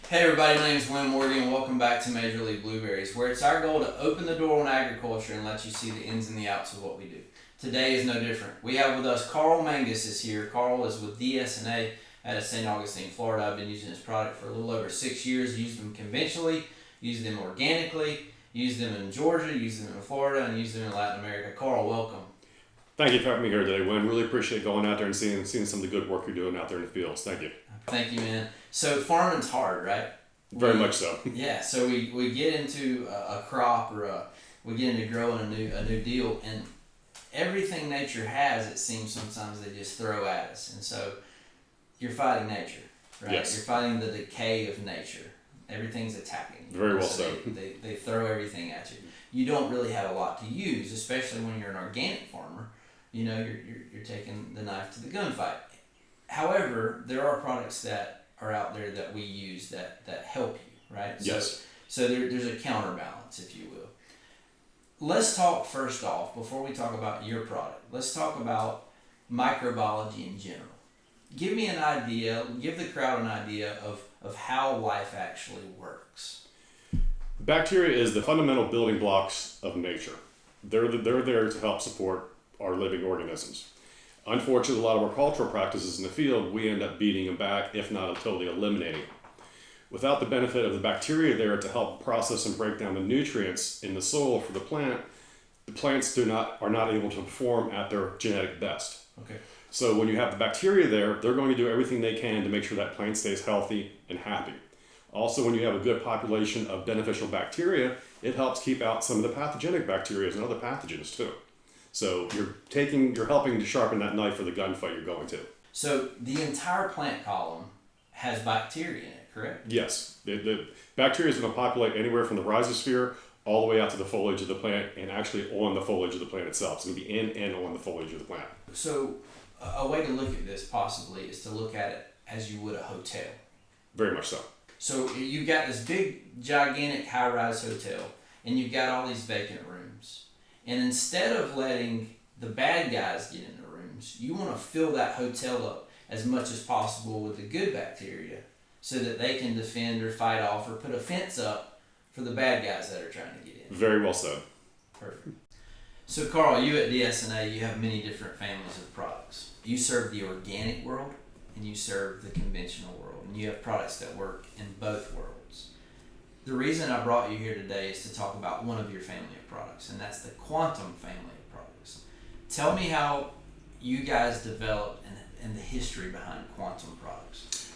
Hey everybody, my name is Win Morgan and welcome back to Major League Blueberries, where it's our goal to open the door on agriculture and let you see the ins and the outs of what we do. Today is no different. We have with us Karl Manges is here. Karl is with DS&A out of St. Augustine, Florida. I've been using this product for a little over 6 years. Used them conventionally, used them organically, used them in Georgia, used them in Florida, and used them in Latin America. Karl, welcome. Thank you for having me here today, Win. Really appreciate going out there and seeing some of the good work you're doing out there in the fields. Thank you. Thank you, man. So farming's hard, right? Very much so. Yeah, so we get into a crop or we get into growing a new deal, and everything nature has, it seems sometimes they just throw at us. And so you're fighting nature, right? Yes. You're fighting the decay of nature. Everything's attacking you. Very well so. They throw everything at you. You don't really have a lot to use, especially when you're an organic farmer. You know, you're taking the knife to the gunfight. However, there are products that are out there that we use that help you, right? Yes. So there's a counterbalance, if you will. Let's talk first off, before we talk about your product, let's talk about microbiology in general. Give me an idea, give the crowd an idea of how life actually works. Bacteria is the fundamental building blocks of nature. They're there to help support our living organisms. Unfortunately, a lot of our cultural practices in the field, we end up beating them back, if not totally eliminating them. Without the benefit of the bacteria there to help process and break down the nutrients in the soil for the plants are not able to perform at their genetic best. Okay. So when you have the bacteria there, they're going to do everything they can to make sure that plant stays healthy and happy. Also, when you have a good population of beneficial bacteria, it helps keep out some of the pathogenic bacteria and other pathogens too. So you're helping to sharpen that knife for the gunfight you're going to. So the entire plant column has bacteria in it, correct? Yes. The bacteria is going to populate anywhere from the rhizosphere all the way out to the foliage of the plant, and actually on the foliage of the plant itself. It's going to be in and on the foliage of the plant. So a way to look at this possibly is to look at it as you would a hotel. Very much so. So you've got this big, gigantic, high-rise hotel, and you've got all these vacant rooms. And instead of letting the bad guys get in the rooms, you want to fill that hotel up as much as possible with the good bacteria so that they can defend or fight off or put a fence up for the bad guys that are trying to get in. Very well said. Perfect. So Karl, you at DS&A, you have many different families of products. You serve the organic world and you serve the conventional world, and you have products that work in both worlds. The reason I brought you here today is to talk about one of your family of products, and that's the Quanutm family of products. Tell me how you guys developed and the history behind Quanutm products.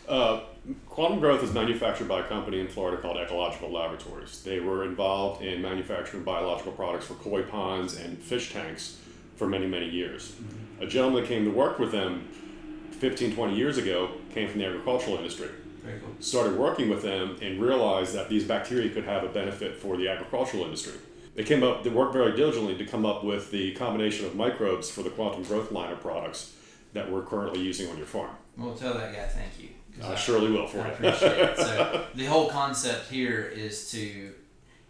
Quantum Growth is manufactured by a company in Florida called Ecological Laboratories. They were involved in manufacturing biological products for koi ponds and fish tanks for many, many years. Mm-hmm. A gentleman that came to work with them 15, 20 years ago came from the agricultural industry. Very cool. Started working with them and realized that these bacteria could have a benefit for the agricultural industry. They worked very diligently to come up with the combination of microbes for the Quantum Growth line of products that we're currently using on your farm. Well, tell that guy thank you. I surely will for you. I appreciate it. So the whole concept here is to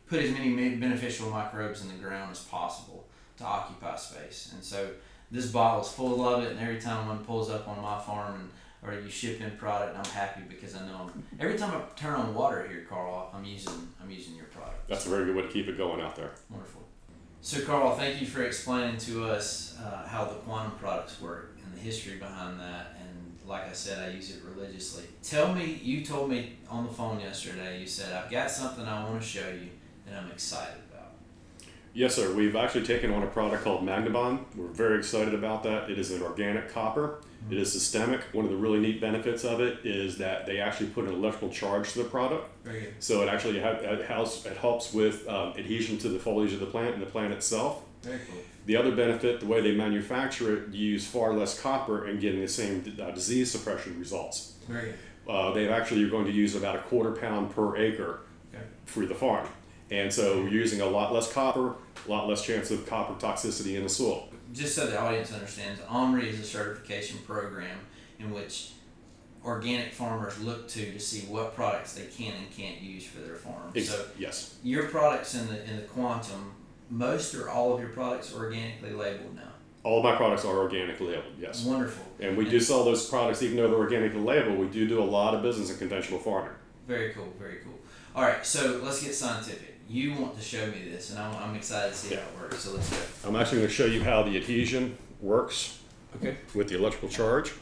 put as many beneficial microbes in the ground as possible to occupy space. And so this bottle is full of it, and every time one pulls up on my farm or you ship in product, I'm happy because I know every time I turn on water here, Karl, I'm using your product. That's a very good way to keep it going out there. Wonderful. So Karl, thank you for explaining to us how the Quantum products work and the history behind that. And like I said, I use it religiously. You told me on the phone yesterday, you said, I've got something I want to show you that I'm excited about. Yes, sir. We've actually taken on a product called Magnabon. We're very excited about that. It is an organic copper. It is systemic. One of the really neat benefits of it is that they actually put an electrical charge to the product. Very good. So it actually it helps with adhesion to the foliage of the plant and the plant itself. Very cool. The other benefit, the way they manufacture it, you use far less copper and getting the same disease suppression results. Very good. You're going to use about a 1/4 pound per acre for the farm. And so you're using a lot less copper, a lot less chance of copper toxicity in the soil. Just so the audience understands, OMRI is a certification program in which organic farmers look to see what products they can and can't use for their farm. So yes. Your products in the Quantum, most or all of your products are organically labeled now. All of my products are organically labeled, yes. Wonderful. And we do sell those products, even though they're organically labeled, we do a lot of business in conventional farming. Very cool, very cool. All right, so let's get scientific. You want to show me this, and I'm excited to see how it works. So let's go. I'm actually going to show you how the adhesion works Okay. with the electrical charge.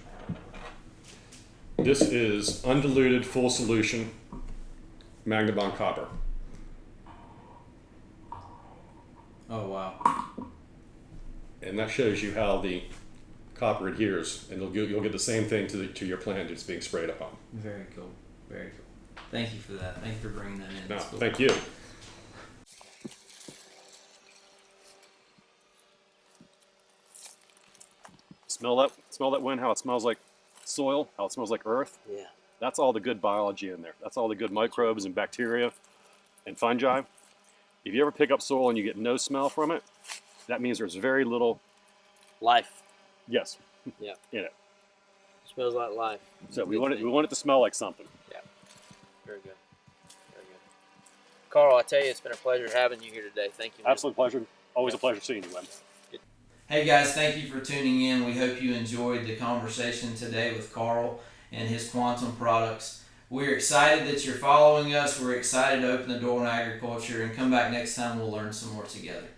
This is undiluted full solution Magnabon copper. Oh wow. And that shows you how the copper adheres, and you'll get the same thing to your plant it's being sprayed upon. Very cool. Very cool. Thank you for that. Thank you for bringing that in. No, That's cool. thank you. Smell that wind, how it smells like soil, how it smells like earth. Yeah. That's all the good biology in there. That's all the good microbes and bacteria and fungi. If you ever pick up soil and you get no smell from it, that means there's very little Life. yes Yeah. in it. Smells like life. So we want it to smell like something. Yeah. Very good. Very good. Carl, I tell you, it's been a pleasure having you here today. Thank you. Man. Absolute pleasure. Always a pleasure seeing you, Lem. Hey guys, thank you for tuning in. We hope you enjoyed the conversation today with Karl and his Quanutm products. We're excited that you're following us. We're excited to open the door in agriculture, and come back next time we'll learn some more together.